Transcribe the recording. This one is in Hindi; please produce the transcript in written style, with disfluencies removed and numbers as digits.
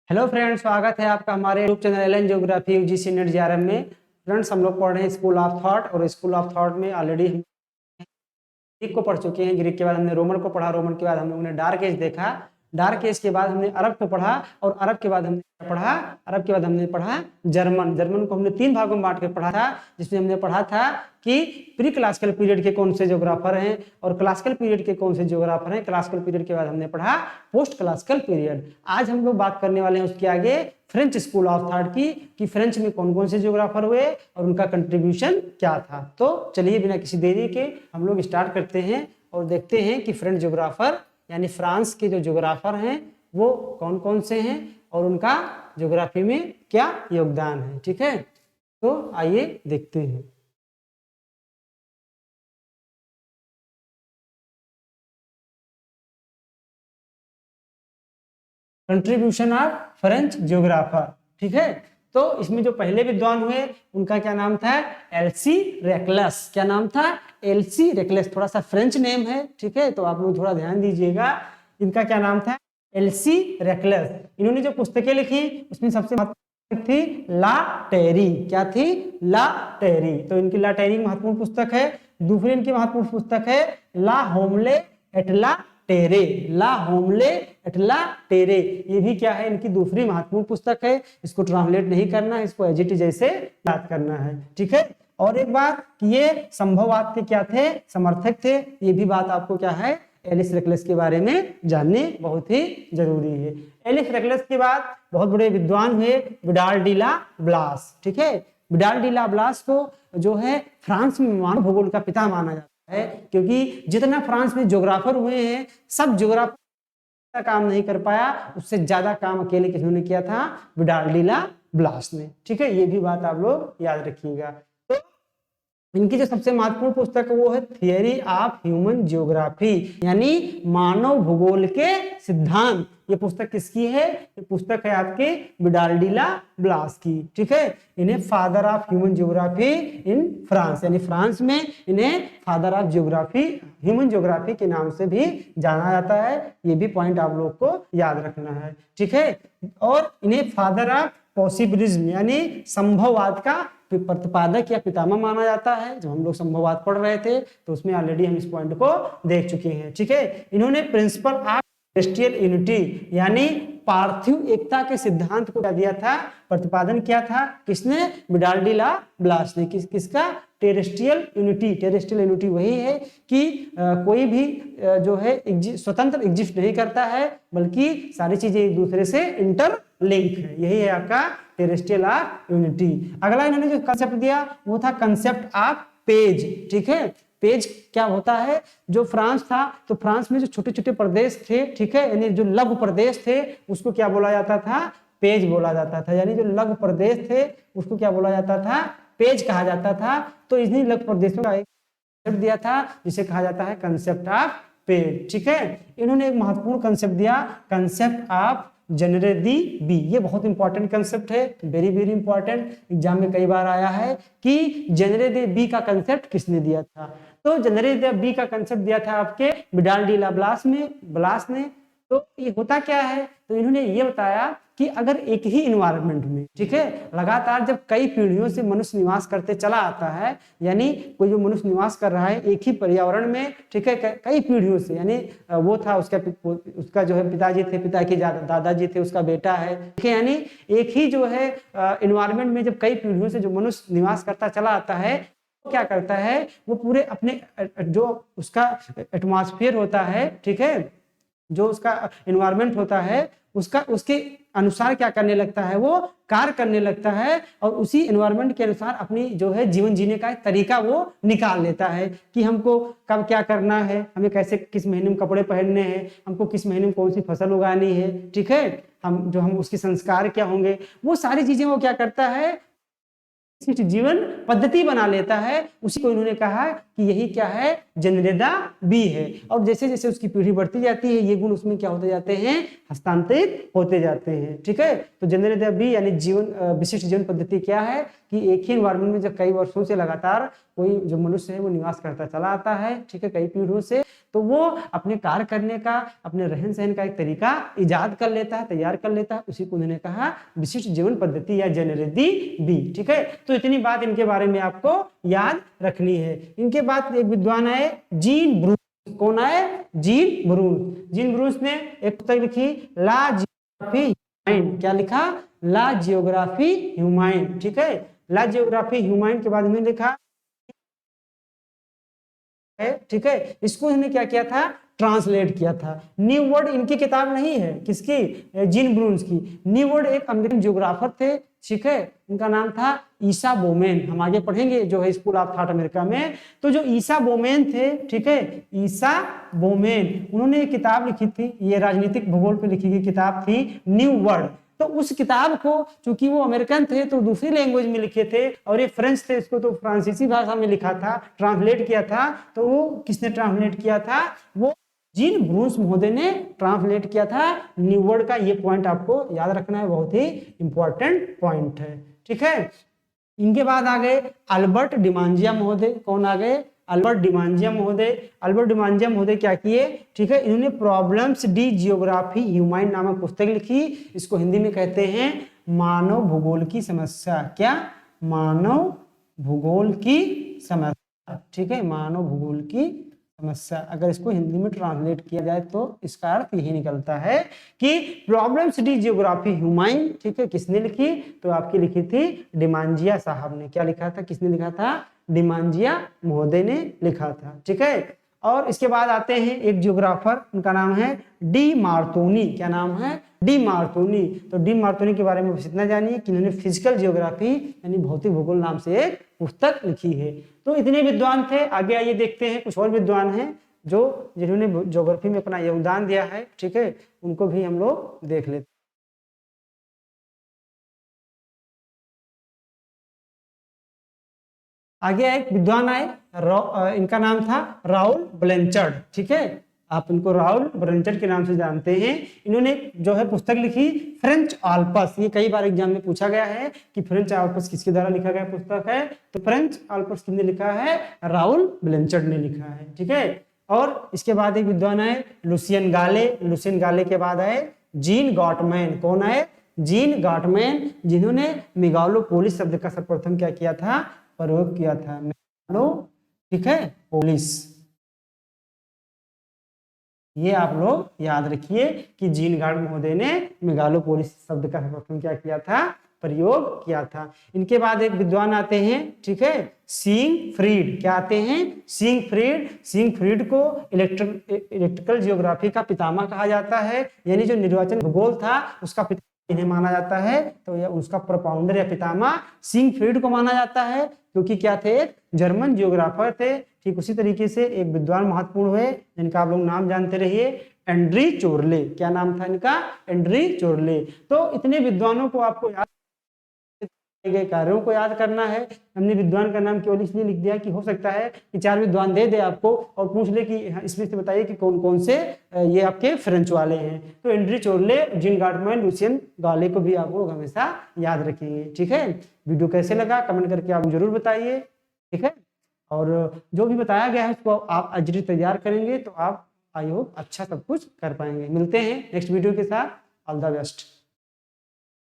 हेलो फ्रेंड्स, स्वागत है आपका हमारे YouTube channel Allen geography UGC NET JRF में। फ्रेंड्स, हम लोग पढ़ रहे हैं स्कूल ऑफ थॉट, और स्कूल ऑफ थॉट में ऑलरेडी हम ग्रीक को पढ़ चुके हैं। ग्रीक के बाद हमने रोमन को पढ़ा, रोमन के बाद हम लोगों ने डार्क एज देखा, डार्क एज के बाद हमने अरब को पढ़ा, और अरब के बाद हमने पढ़ा अरब के बाद हमने पढ़ा जर्मन। जर्मन को हमने 3 भागों में बांट के पढ़ा था, जिसमें हमने पढ़ा था कि प्री क्लासिकल पीरियड के कौन से ज्योग्राफर हैं और क्लासिकल पीरियड के कौन से ज्योग्राफर हैं। क्लासिकल पीरियड के बाद हमने पढ़ा पोस्ट क्लासिकल पीरियड। आज हम लोग बात करने वाले हैं उसके आगे फ्रेंच स्कूल ऑफ थॉट की, कि फ्रेंच में कौन कौन से ज्योग्राफर हुए और उनका कंट्रीब्यूशन क्या था। तो चलिए बिना किसी देरी के हम लोग स्टार्ट करते हैं और देखते हैं कि फ्रेंच ज्योग्राफर यानी फ्रांस के जो ज्योग्राफर हैं वो कौन कौन से हैं और उनका ज्योग्राफी में क्या योगदान है। ठीक है, तो आइए देखते हैं। Contribution of French geographer. ठीक है, तो इसमें जो पहले विद्वान हुए उनका क्या नाम था? एलसी रेक्लस। क्या नाम था? एलसी रेक्लस। थोड़ा सा फ्रेंच नेम है, ठीक है, तो आप लोग थोड़ा ध्यान दीजिएगा। इनका क्या नाम था? एलसी रेक्लस। इन्होंने जो पुस्तकें लिखी उसमें सबसे महत्वपूर्ण थी ला टेरी। क्या थी? ला टेरी। तो इनकी ला टेरी महत्वपूर्ण पुस्तक है। दूसरी इनकी महत्वपूर्ण पुस्तक है ला होमले एटला टेरे। ला होमले एटला टेरे, ये भी क्या है? इनकी दूसरी महत्वपूर्ण पुस्तक है। इसको ट्रांसलेट नहीं करना है, इसको एज इट इज जैसे याद करना है। ठीक है, और एक बात कि ये संभववाद के क्या थे? समर्थक थे। ये भी बात आपको क्या है? एलिस रेक्लस के बारे में जानने बहुत ही जरूरी है। एलिस रेक्लस के बाद बहुत बड़े विद्वान हुए विडाल डी ला ब्लास। ठीक है, विडाल डी ला ब्लास को जो है फ्रांस में मानव भूगोल का पिता माना जाता है, क्योंकि जितना फ्रांस में ज्योग्राफर हुए हैं सब ज्योग्राफर काम नहीं कर पाया, उससे ज्यादा काम अकेले किन्होंने किया था? विडाल डी ला ब्लास ने। ठीक है, ये भी बात आप लोग याद रखिएगा। तो इनकी जो सबसे महत्वपूर्ण पुस्तक है वो है थियरी ऑफ ह्यूमन ज्योग्राफी, यानी मानव भूगोल के सिद्धांत। ये पुस्तक किसकी है? ये पुस्तक है आपके विडाल डी ला ब्लास की। ठीक है, इन्हें father of human geography in France, यानी फ्रांस में इन्हें father of geography, human geography के नाम से भी जाना जाता है। ये भी पॉइंट आप लोग को याद रखना है। ठीक है, और इन्हें फादर ऑफ पॉसिबिलिज्म यानी संभववाद का प्रतिपादक या पितामह माना जाता है। जब हम लोग संभववाद पढ़ रहे थे तो उसमें ऑलरेडी हम इस पॉइंट को देख चुके हैं। ठीक है, इन्होंने प्रिंसिपल ऑफ टेरेस्ट्रियल यूनिटी यानी पार्थिव एकता के सिद्धांत को क्या दिया था? प्रतिपादन किया था। किसने? विडाल डी ला ब्लास ने। किसका? Terrestrial unity. टेरेस्ट्रियल यूनिटी वही है कि कोई भी जो है स्वतंत्र एग्जिस्ट नहीं करता है, बल्कि सारी चीजें एक दूसरे से इंटरलिंक है। यही है आपका टेरेस्ट्रियल ऑफ यूनिटी। अगला इन्होंने जो कंसेप्ट दिया वो था कंसेप्ट ऑफ पेज। ठीक है, पेज क्या होता है? जो फ्रांस था तो फ्रांस में जो छोटे छोटे प्रदेश थे, ठीक है, यानी जो लघु प्रदेश थे उसको क्या बोला जाता था? पेज बोला जाता था। यानी जो लघु प्रदेश थे उसको क्या बोला जाता था? पेज कहा जाता था। तो इन्हीं लघु प्रदेशों का एक कंसेप्ट दिया था जिसे कहा जाता है कंसेप्ट ऑफ पेज। ठीक है, इन्होंने एक महत्वपूर्ण कंसेप्ट दिया concept of genre the B. ये बहुत इंपॉर्टेंट कंसेप्ट है, वेरी वेरी इंपॉर्टेंट। एग्जाम में कई बार आया है कि जनरे दे बी का कंसेप्ट किसने दिया था? तो जनरे दे बी का कंसेप्ट दिया था आपके विडाल डी ला ब्लास ने। तो ये होता क्या है? तो इन्होंने ये बताया कि अगर एक ही इन्वायरमेंट में, ठीक है, लगातार जब कई पीढ़ियों से मनुष्य निवास करते चला आता है, यानी कोई जो मनुष्य निवास कर रहा है एक ही पर्यावरण में, ठीक है, कई पीढ़ियों से, यानी वो था उसका जो है पिताजी थे, पिता के दादाजी थे, उसका बेटा है, ठीक है, यानी एक ही जो है इन्वायरमेंट में जब कई पीढ़ियों से जो मनुष्य निवास करता चला आता है, क्या करता है? वो पूरे अपने जो उसका एटमॉस्फेयर होता है, ठीक है, जो उसका एनवायरनमेंट होता है उसके अनुसार क्या करने लगता है? वो कार्य करने लगता है, और उसी एनवायरनमेंट के अनुसार अपनी जो है जीवन जीने का एक तरीका वो निकाल लेता है कि हमको कब क्या करना है, हमें कैसे किस महीने में कपड़े पहनने हैं, हमको किस महीने में कौन सी फसल उगानी है, ठीक है, हम उसके संस्कार क्या होंगे, वो सारी चीजें वो क्या करता है? जीवन पद्धति बना लेता है। उसी को इन्होंने कहा कि यही क्या है? जनरेदा बी है। और जैसे जैसे उसकी पीढ़ी बढ़ती जाती है ये गुण उसमें क्या होते जाते हैं? हस्तांतरित होते जाते हैं। ठीक है, तो जनरेदा बी यानी जीवन विशिष्ट जीवन पद्धति क्या है कि एक ही एनवायरमेंट में जब कई वर्षों से लगातार कोई जो मनुष्य है वो निवास करता चला आता है, ठीक है, कई पीढ़ियों से, तो वो अपने कार्य करने का, अपने रहन सहन का एक तरीका इजाद कर लेता है, तैयार कर लेता है, उसी को उन्होंने कहा विशिष्ट जीवन पद्धति या जेनेरेदी बी, ठीक है। तो इतनी बात इनके बारे में आपको याद रखनी है। इनके बाद एक विद्वान है जीन ब्रूस। कौन है? Gene Bruce. जीन ब्रूस ने एक पुस्तक लिखी ला जियोग्राफी ह्यूमैन। क्या लिखा? ला जियोग्राफी ह्यूमैन, ठीक है। ला जियोग्राफी ह्यूमैन के बाद इन्होंने लिखा है, ठीक है, इसको इन्होंने क्या किया था? ट्रांसलेट किया था। न्यू वर्ड इनकी किताब नहीं है, किसकी? जीन ब्रून्स की। न्यू वर्ड एक अमेरिकन जियोग्राफर थे, ठीक है, उनका नाम था ईसा बोमेन। हम आगे पढ़ेंगे जो है स्कूल ऑफ थॉट अमेरिका में। तो जो ईसा बोमेन थे, ठीक है, ईसा बोमेन, उन्होंने एक किताब लिखी थी, ये राजनीतिक भूगोल पे लिखी गई किताब थी न्यू वर्ड। तो उस किताब को, चूंकि वो अमेरिकन थे तो दूसरी लैंग्वेज में लिखे थे, और ये फ्रेंच थे, इसको तो फ्रांसीसी भाषा में लिखा था, ट्रांसलेट किया था। तो वो किसने ट्रांसलेट किया था? वो जीन ब्रूस महोदय ने ट्रांसलेट किया था न्यू वर्ड का। ये पॉइंट आपको याद रखना है, बहुत ही इंपॉर्टेंट पॉइंट है, ठीक है। इनके बाद आ गए अल्बर्ट डिमांजिया महोदय। कौन आ गए? अल्बर्ट डिमांजिया महोदय। अल्बर्ट डिमांजिया महोदय क्या किए? ठीक है, इन्होंने प्रॉब्लम्स डी जियोग्राफी ह्यूमैन नामक पुस्तक लिखी। इसको हिंदी में कहते हैं मानव भूगोल की समस्या। क्या? मानव भूगोल की समस्या, ठीक है, मानव भूगोल की समस्या। अगर इसको हिंदी में ट्रांसलेट किया जाए तो इसका अर्थ यही निकलता है कि प्रॉब्लम्स डी जियोग्राफी ह्यूमैन, ठीक है, किसने लिखी? तो आपकी लिखी थी डिमांजिया साहब ने। क्या लिखा था? किसने लिखा था? डिमांजिया महोदय ने लिखा था, ठीक है। और इसके बाद आते हैं एक जियोग्राफर, उनका नाम है डी मार्तोनी। क्या नाम है? डी मार्तोनी। तो डी मार्तोनी के बारे में बस इतना जानिए कि इन्होंने फिजिकल जियोग्राफी यानी भौतिक भूगोल नाम से एक पुस्तक लिखी है। तो इतने विद्वान थे। आगे आइए देखते हैं कुछ और विद्वान हैं जो जिन्होंने ज्योग्राफी में अपना योगदान दिया है, ठीक है, उनको भी हम लोग देख लेते हैं। आगे एक विद्वान आए, इनका नाम था राउल ब्लेंचर्ड, ठीक है, आप इनको राउल ब्लेंचर्ड के नाम से जानते हैं। इन्होंने जो है पुस्तक लिखी फ्रेंच आल्प्स। ये कई बार एग्जाम में पूछा गया है कि फ्रेंच आल्प्स किसके द्वारा लिखा गया पुस्तक है? तो फ्रेंच आल्प्स किसने लिखा है? राउल ब्लेंचर्ड ने लिखा है, ठीक है। और इसके बाद एक विद्वान आए लुसियन गाले। लुसियन गाले के बाद आए जीन गॉटमैन। कौन आए? जीन गॉटमैन, जिन्होंने मेगालोपोलिस शब्द का सर्वप्रथम क्या किया था? प्रयोग किया था, ठीक है, पोलिस। ये आप लोग याद रखिए कि जीन गार्ड महोदय ने मेगालोपोलिस शब्द का सर्वप्रथम क्या किया था? प्रयोग किया था। इनके बाद एक विद्वान आते हैं, ठीक है, सिगफ्रीड। क्या आते हैं? सिगफ्रीड। सिगफ्रीड को इलेक्ट्रिकल जियोग्राफी का पितामह कहा जाता है, यानी जो निर्वाचन भूगोल था उसका पिता इन्हें माना जाता है। तो यह उसका प्रोपाउंडर या पितामह सिगफ्रीड को माना जाता है, क्योंकि क्या थे? एक जर्मन जियोग्राफर थे। ठीक उसी तरीके से एक विद्वान महत्वपूर्ण हुए जिनका आप लोग नाम जानते रहिए, एंड्री चोरले। क्या नाम था इनका? एंड्री चोरले। तो इतने विद्वानों को आपको याद, गए कार्यों को याद करना है। हमने विद्वान का नाम केवल इसलिए लिख दिया कि हो सकता है कि 4 विद्वान दे दे आपको और पूछ ले कि इसमें से बताइए कि कौन कौन से ये आपके फ्रेंच वाले हैं। तो एंड्री चोरले, जीन गॉटमैन, लुसियन गाले को भी आप लोग हमेशा याद रखेंगे, ठीक है। वीडियो कैसे लगा कमेंट करके आप जरूर बताइए, ठीक है। और जो भी बताया गया है उसको आप अजरी तैयार करेंगे तो आप आई होप अच्छा सब कुछ कर पाएंगे। मिलते हैं नेक्स्ट वीडियो के साथ। All the best.